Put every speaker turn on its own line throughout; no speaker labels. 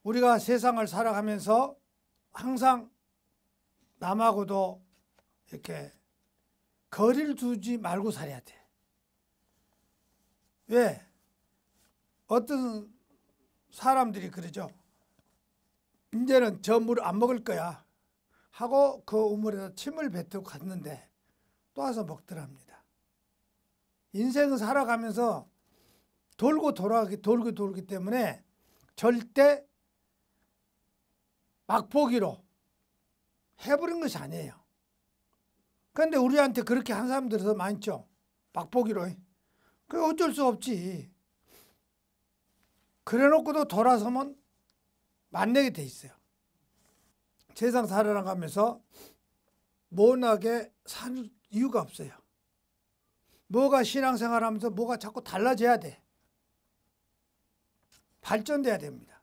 우리가 세상을 살아가면서 항상 남하고도 이렇게 거리를 두지 말고 살아야 돼. 왜? 어떤 사람들이 그러죠. 이제는 저 물 안 먹을 거야 하고 그 우물에다 침을 뱉고 갔는데 또 와서 먹더랍니다. 인생은 살아가면서 돌고 돌기 때문에 절대 맛보기로 해버린 것이 아니에요. 그런데 우리한테 그렇게 한 사람들이 더 많죠. 맛보기로. 그게 어쩔 수 없지. 그래 놓고도 돌아서면 만나게 돼 있어요. 세상 살아가면서 모나게 살 이유가 없어요. 뭐가 신앙생활 하면서 뭐가 자꾸 달라져야 돼. 발전돼야 됩니다.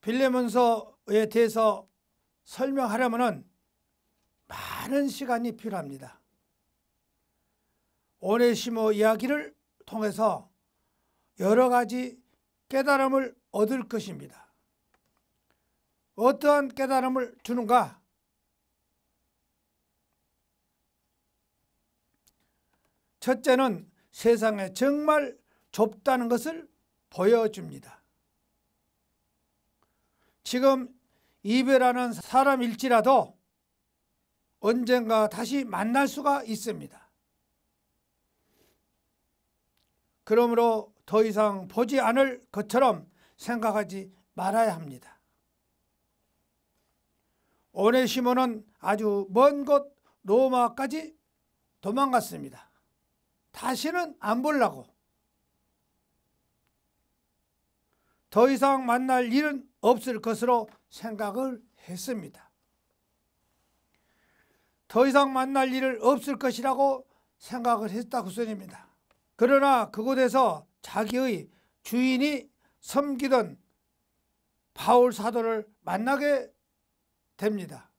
빌레몬서에 대해서 설명하려면 많은 시간이 필요합니다. 오네시모 이야기를 통해서 여러 가지 깨달음을 얻을 것입니다. 어떠한 깨달음을 주는가? 첫째는 세상에 정말 좁다는 것을 보여줍니다. 지금 이별하는 사람일지라도 언젠가 다시 만날 수가 있습니다. 그러므로 더 이상 보지 않을 것처럼 생각하지 말아야 합니다. 오네시모는 아주 먼 곳 로마까지 도망갔습니다. 다시는 안 보려고. 더 이상 만날 일은 없을 것으로 생각을 했습니다. 더 이상 만날 일은 없을 것이라고 생각을 했다고 소리입니다. 그러나 그곳에서 자기의 주인이 섬기던 바울 사도를 만나게 됩니다.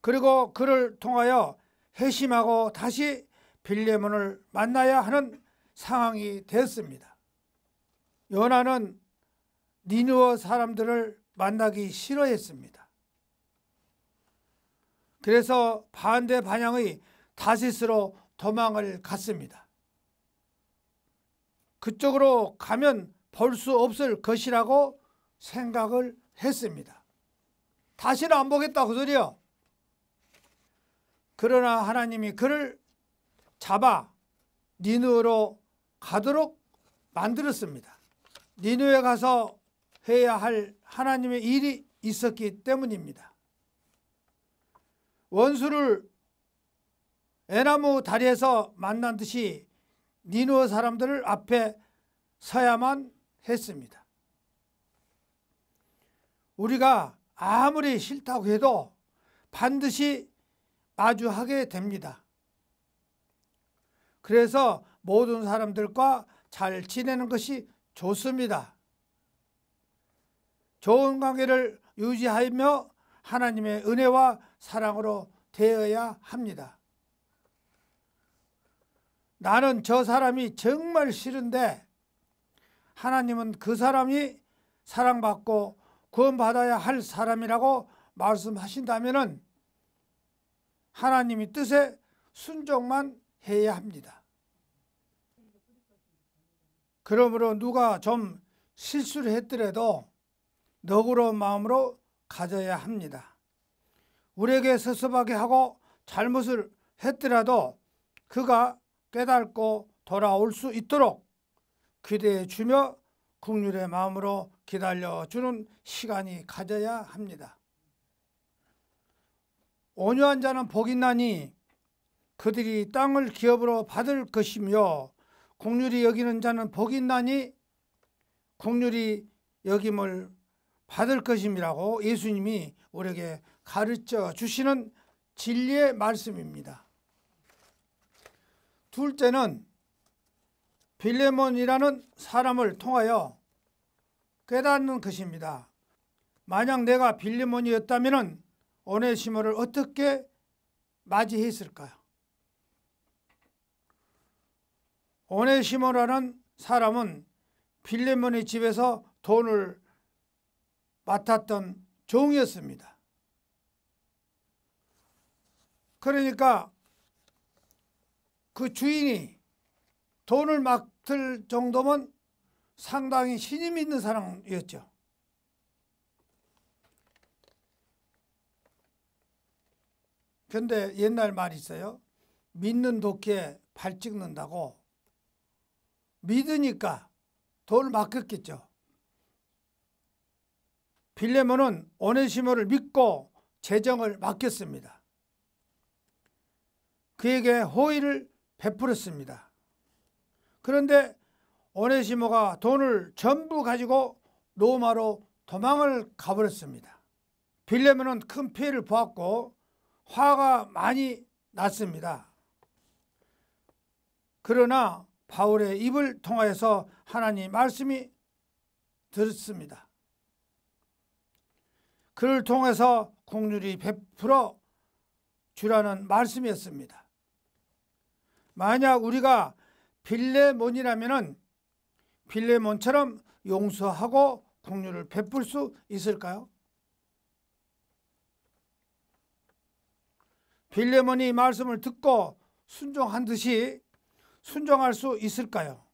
그리고 그를 통하여 회심하고 다시 빌레몬을 만나야 하는 상황이 되었습니다. 요나는 니느웨 사람들을 만나기 싫어했습니다. 그래서 반대 방향의 다시스로 도망을 갔습니다. 그쪽으로 가면 볼 수 없을 것이라고 생각을 했습니다. 다시는 안 보겠다 그 소리요. 그러나 하나님이 그를 잡아 니느웨로 가도록 만들었습니다. 니느웨에 가서 해야 할 하나님의 일이 있었기 때문입니다. 원수를 애나무 다리에서 만난 듯이 니느웨 사람들을 앞에 서야만 했습니다. 우리가 아무리 싫다고 해도 반드시 마주하게 됩니다. 그래서 모든 사람들과 잘 지내는 것이 좋습니다. 좋은 관계를 유지하며 하나님의 은혜와 사랑으로 대해야 합니다. 나는 저 사람이 정말 싫은데 하나님은 그 사람이 사랑받고 구원받아야 할 사람이라고 말씀하신다면 하나님의 뜻에 순종만 해야 합니다. 그러므로 누가 좀 실수를 했더라도 너그러운 마음으로 가져야 합니다. 우리에게 섭섭하게 하고 잘못을 했더라도 그가 깨닫고 돌아올 수 있도록 기대해 주며 긍휼의 마음으로 기다려주는 시간이 가져야 합니다. 온유한 자는 복이 있나니 그들이 땅을 기업으로 받을 것이며 긍휼히 여기는 자는 복이 있나니 긍휼히 여김을 받을 것임이라고 예수님이 우리에게 가르쳐 주시는 진리의 말씀입니다. 둘째는 빌레몬이라는 사람을 통하여 깨닫는 것입니다. 만약 내가 빌레몬이었다면 오네시모를 어떻게 맞이했을까요? 오네시모라는 사람은 빌레몬의 집에서 돈을 맡았던 종이었습니다. 그러니까 그 주인이 돈을 맡을 정도면 상당히 신임 있는 사람이었죠. 근데 옛날 말이 있어요. 믿는 도끼에 발 찍는다고. 믿으니까 돈을 맡겼겠죠. 빌레몬은 오네시모를 믿고 재정을 맡겼습니다. 그에게 호의를 베풀었습니다. 그런데 오네시모가 돈을 전부 가지고 로마로 도망을 가버렸습니다. 빌레몬은 큰 피해를 보았고 화가 많이 났습니다. 그러나 바울의 입을 통하여서 하나님 말씀이 들었습니다. 그를 통해서 긍휼히 베풀어 주라는 말씀이었습니다. 만약 우리가 빌레몬이라면 빌레몬처럼 용서하고 긍휼을 베풀 수 있을까요? 빌레몬이 말씀을 듣고 순종한 듯이 순종할 수 있을까요?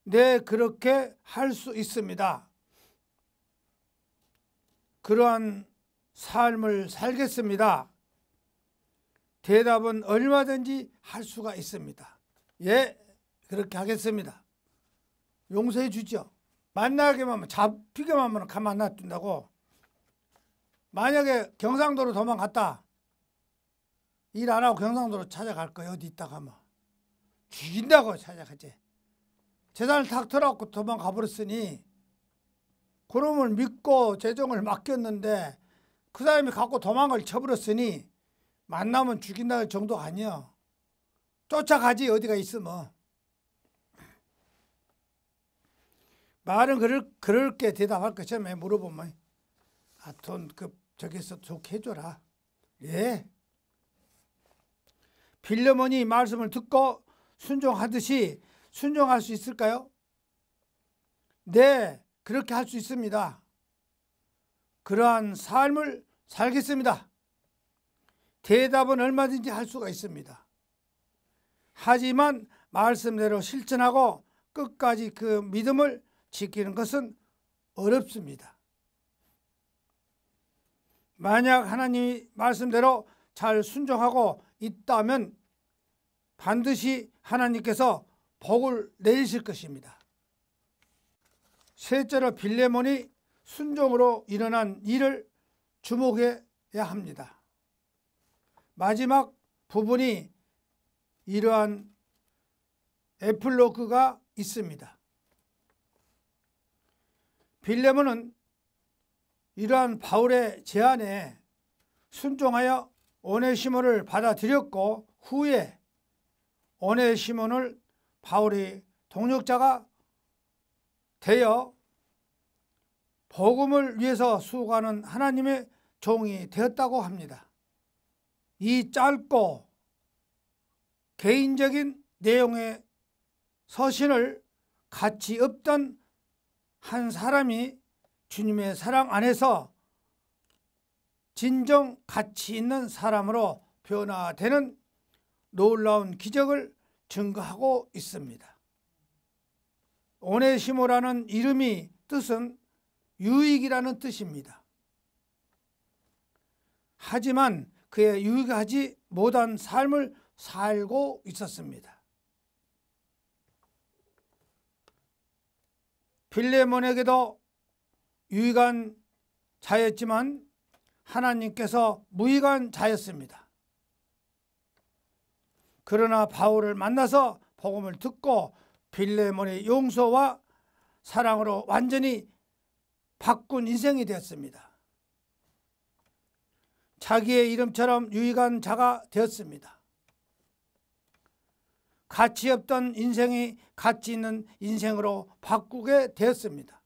네, 그렇게 할 수 있습니다. 그러한 삶을 살겠습니다. 대답은 얼마든지 할 수가 있습니다. 예, 그렇게 하겠습니다. 용서해 주죠. 만나게만 하면, 잡히게만 하면 가만 놔둔다고. 만약에 경상도로 도망갔다. 일 안 하고 경상도로 찾아갈 거예요. 어디 있다가 하면. 죽인다고 찾아가지. 재산을 탁 털어갖고 도망가 버렸으니 그놈을 믿고 재정을 맡겼는데 그 사람이 갖고 도망을 쳐버렸으니 만나면 죽인다는 정도 아니야. 쫓아가지 어디가 있으면. 말은 그럴게 대답할 거 처음에 물어보면 돈 저기서 좋게 해줘라. 예. 빌레몬이 말씀을 듣고 순종하듯이 순종할 수 있을까요? 네, 그렇게 할 수 있습니다. 그러한 삶을 살겠습니다. 대답은 얼마든지 할 수가 있습니다. 하지만 말씀대로 실천하고 끝까지 그 믿음을 지키는 것은 어렵습니다. 만약 하나님이 말씀대로 잘 순종하고 있다면 반드시 하나님께서 복을 내리실 것입니다. 셋째로 빌레몬이 순종으로 일어난 일을 주목해야 합니다. 마지막 부분이 이러한 에필로그가 있습니다. 빌레몬은 이러한 바울의 제안에 순종하여 오네시모를 받아들였고 후에 오네시모를 바울의 동역자가 되어 복음을 위해서 수고하는 하나님의 종이 되었다고 합니다. 이 짧고 개인적인 내용의 서신을 가치 없던 한 사람이 주님의 사랑 안에서 진정 가치 있는 사람으로 변화되는 놀라운 기적을 증거하고 있습니다. 오네시모라는 이름이 뜻은 유익이라는 뜻입니다. 하지만 그의 유익하지 못한 삶을 살고 있었습니다. 빌레몬에게도 유익한 자였지만 하나님께서 무익한 자였습니다. 그러나 바울을 만나서 복음을 듣고 빌레몬의 용서와 사랑으로 완전히 바꾼 인생이 되었습니다. 자기의 이름처럼 유익한 자가 되었습니다. 가치 없던 인생이 가치 있는 인생으로 바꾸게 되었습니다.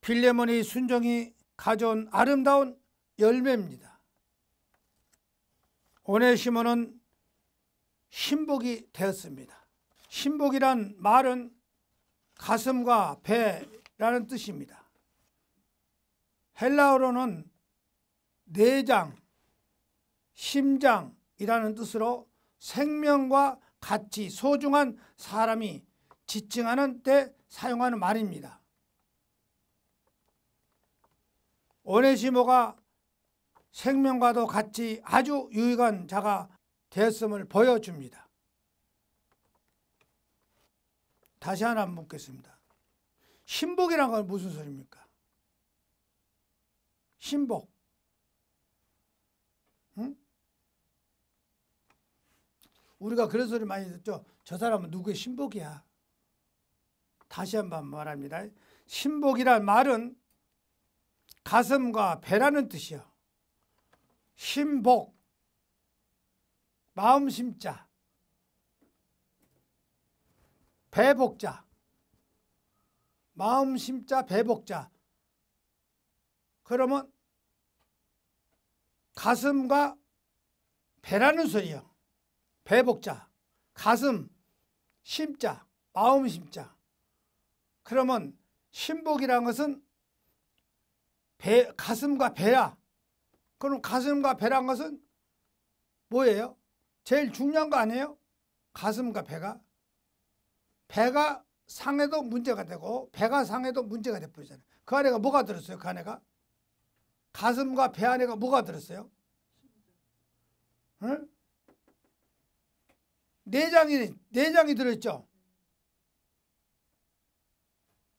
빌레몬의 순종이 가져온 아름다운 열매입니다. 오네시모는 신복이 되었습니다. 신복이란 말은 가슴과 배라는 뜻입니다. 헬라어로는 내장, 심장이라는 뜻으로 생명과 같이 소중한 사람이 지칭하는 때 사용하는 말입니다. 오네시모가 생명과도 같이 아주 유익한 자가 되었음을 보여줍니다. 다시 하나 묻겠습니다. 신복이란 건 무슨 소리입니까? 신복. 응? 우리가 그런 소리 많이 듣죠. 저 사람은 누구의 신복이야. 다시 한번 말합니다. 신복이란 말은 가슴과 배라는 뜻이요. 신복, 마음 심자, 배복자, 마음 심자, 배복자. 그러면 가슴과 배라는 소리요. 배복자, 가슴, 심자, 마음 심자. 그러면 신복이라는 것은 가슴과 배야. 그럼 가슴과 배란 것은 뭐예요? 제일 중요한 거 아니에요? 가슴과 배가. 배가 상해도 문제가 되고 배가 상해도 문제가 돼버리잖아요. 그 안에가 뭐가 들었어요? 그 안에가? 가슴과 배 안에가 뭐가 들었어요? 응? 내장이 들어있죠?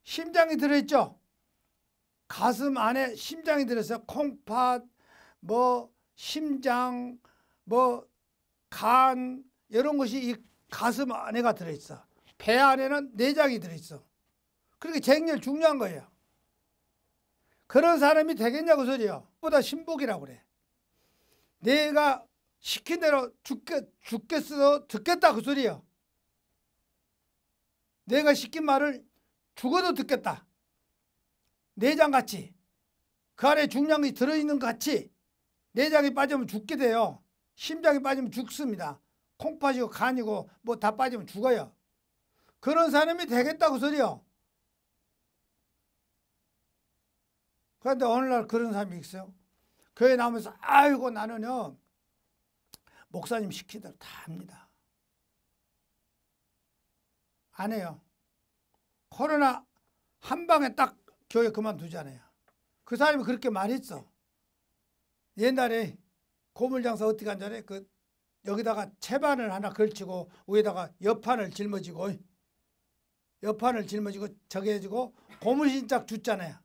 심장이 들어있죠? 가슴 안에 심장이 들어있어요. 콩팥, 심장, 간 이런 것이 이 가슴 안에가 들어있어. 배 안에는 내장이 들어있어. 그렇게 제일 중요한 거예요. 그런 사람이 되겠냐고 소리요. 보다 신복이라고 그래. 내가 시킨 대로 죽겠어 듣겠다 그 소리요. 내가 시킨 말을 죽어도 듣겠다. 내장같이 그 안에 중요한 게 들어있는 것 같이 내장이 빠지면 죽게 돼요. 심장이 빠지면 죽습니다. 콩팥이고 간이고 다 빠지면 죽어요. 그런 사람이 되겠다고 소리요. 그런데 어느 날 그런 사람이 있어요. 교회 나오면서 아이고 나는요 목사님 시키대로 다 합니다. 안 해요. 코로나 한 방에 딱 교회 그만두잖아요. 그 사람이 그렇게 말했어. 옛날에 고물장사 어떻게 한다네? 여기다가 채반을 하나 걸치고 위에다가 여판을 짊어지고 저기 해주고 고물신짝 줬잖아요.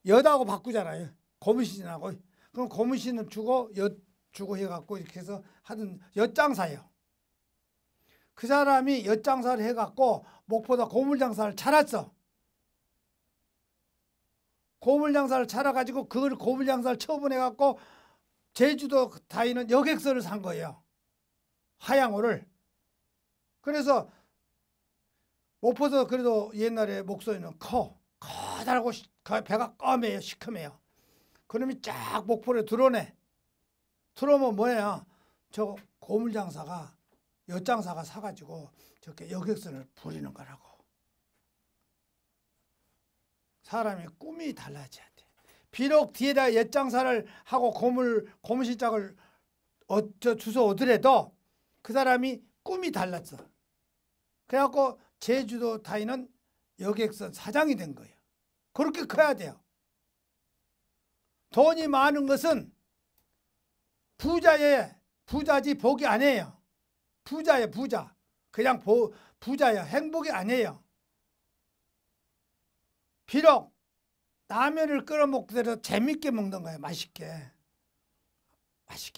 여다고 바꾸잖아요. 고물신하고. 그럼 고물신을 주고 주고 해갖고 이렇게 해서 하던 엿장사예요. 그 사람이 엿장사를 해갖고 목포다 고물장사를 차렸어. 고물장사를 차려가지고 그걸 고물장사를 처분해갖고 제주도 다니는 여객선을 산 거예요. 하양호를. 그래서 목포도 그래도 옛날에 목소리는 커다랗고 배가 검해요. 시커매요. 그놈이 쫙 목포에 들어오네. 들어오면 뭐야? 저 고물장사가 엿장사가 사가지고 저렇게 여객선을 부리는 거라고. 사람의 꿈이 달라져야 돼. 비록 뒤에다 엿장사를 하고 고물신짝을 주워 오더라도 그 사람이 꿈이 달랐어. 그래갖고 제주도 다니는 여객선 사장이 된 거예요. 그렇게 커야 돼요. 돈이 많은 것은 부자지 복이 아니에요. 부자예요, 부자. 그냥 부자예요. 행복이 아니에요. 비록 라면을 끓여 먹더라도 재밌게 먹는 거예요. 맛있게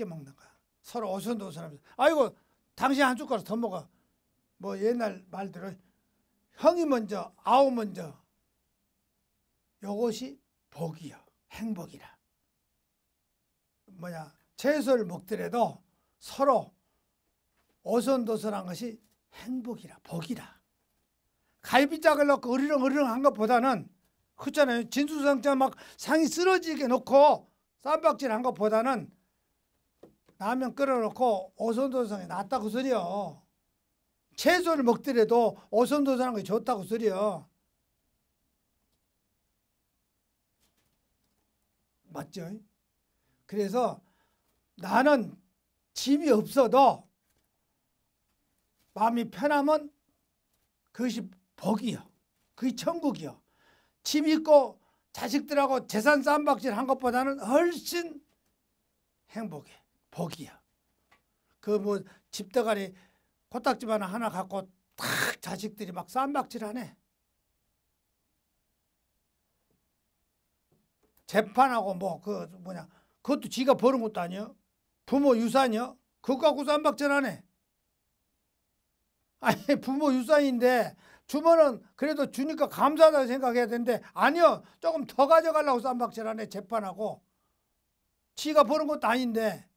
먹는 거야. 서로 오손도손하면서 아이고 당신 한 숟가락 더 먹어. 옛날 말대로 형이 먼저 아우 먼저. 요것이 복이요. 행복이라. 채소를 먹더라도 서로 오손도손한 것이 행복이라, 복이라. 갈비짝을 넣고 으르렁으르렁한 것보다는 그렇잖아요. 진수성찬 막 상이 쓰러지게 놓고 쌈박질한 것보다는 라면 끓여놓고 오손도손이 낫다고 소리요. 채소를 먹더라도 오손도손한 게 좋다고 소리요. 맞죠? 그래서 나는 집이 없어도 마음이 편하면 그것이 복이요. 그게 천국이요. 집 있고 자식들하고 재산 쌈박질 한 것보다는 훨씬 행복해. 복이야. 그 뭐 집대가리 코딱지 하나 갖고 탁 자식들이 막 쌈박질하네. 재판하고 뭐 그 뭐냐 그것도 지가 버는 것도 아니요. 부모 유산이요. 그거 갖고 쌈박질하네. 아니 부모 유산인데 주면은 그래도 주니까 감사하다고 생각해야 되는데 아니요. 조금 더 가져가려고 쌈박질하네. 재판하고. 지가 버는 것도 아닌데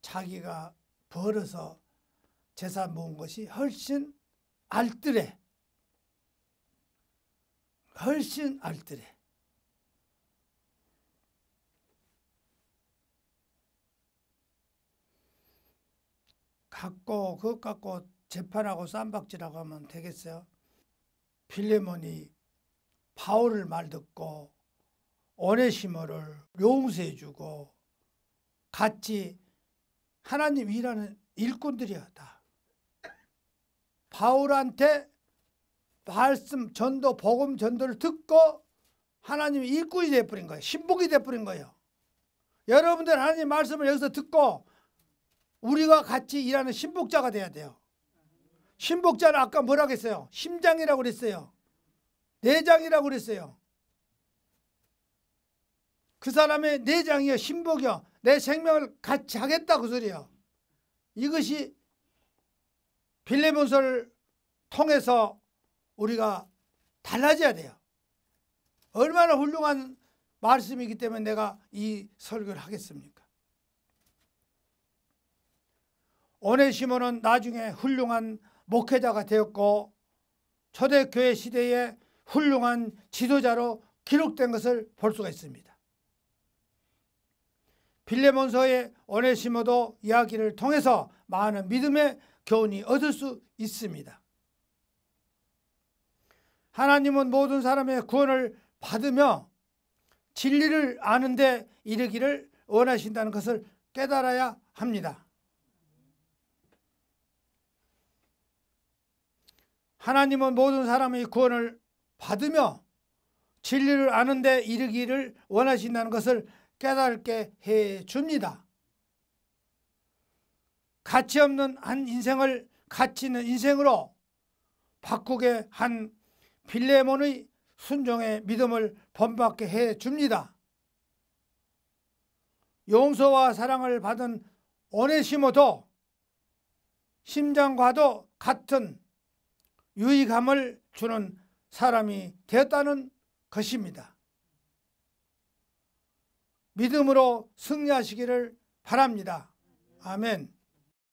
자기가 벌어서 재산 모은 것이 훨씬 알뜰해. 훨씬 알뜰해. 그것 갖고 재판하고 쌈박질하고 하면 되겠어요? 빌레몬이 바울을 말 듣고 오네시모를 용서해주고 같이 하나님 일하는 일꾼들이야 다. 바울한테 말씀 전도 복음 전도를 듣고 하나님이 일꾼이 돼버린 거예요. 신복이 돼버린 거예요. 여러분들 하나님 말씀을 여기서 듣고 우리가 같이 일하는 신복자가 돼야 돼요. 신복자는 아까 뭐라고 했어요? 심장이라고 그랬어요. 내장이라고 그랬어요. 그 사람의 내장이요 신복이요. 내 생명을 같이 하겠다 그 소리예요. 이것이 빌레몬서를 통해서 우리가 달라져야 돼요. 얼마나 훌륭한 말씀이기 때문에 내가 이 설교를 하겠습니까? 오네시모는 나중에 훌륭한 목회자가 되었고 초대교회 시대에 훌륭한 지도자로 기록된 것을 볼 수가 있습니다. 빌레몬서의 오네시모도 이야기를 통해서 많은 믿음의 교훈이 얻을 수 있습니다. 하나님은 모든 사람의 구원을 받으며 진리를 아는 데 이르기를 원하신다는 것을 깨달아야 합니다. 하나님은 모든 사람의 구원을 받으며 진리를 아는 데 이르기를 원하신다는 것을 깨닫게 해줍니다. 가치 없는 한 인생을 가치 있는 인생으로 바꾸게 한 빌레몬의 순종의 믿음을 본받게 해줍니다. 용서와 사랑을 받은 오네시모도 심장과도 같은 유의감을 주는 사람이 되었다는 것입니다. 믿음으로 승리하시기를 바랍니다. 아멘.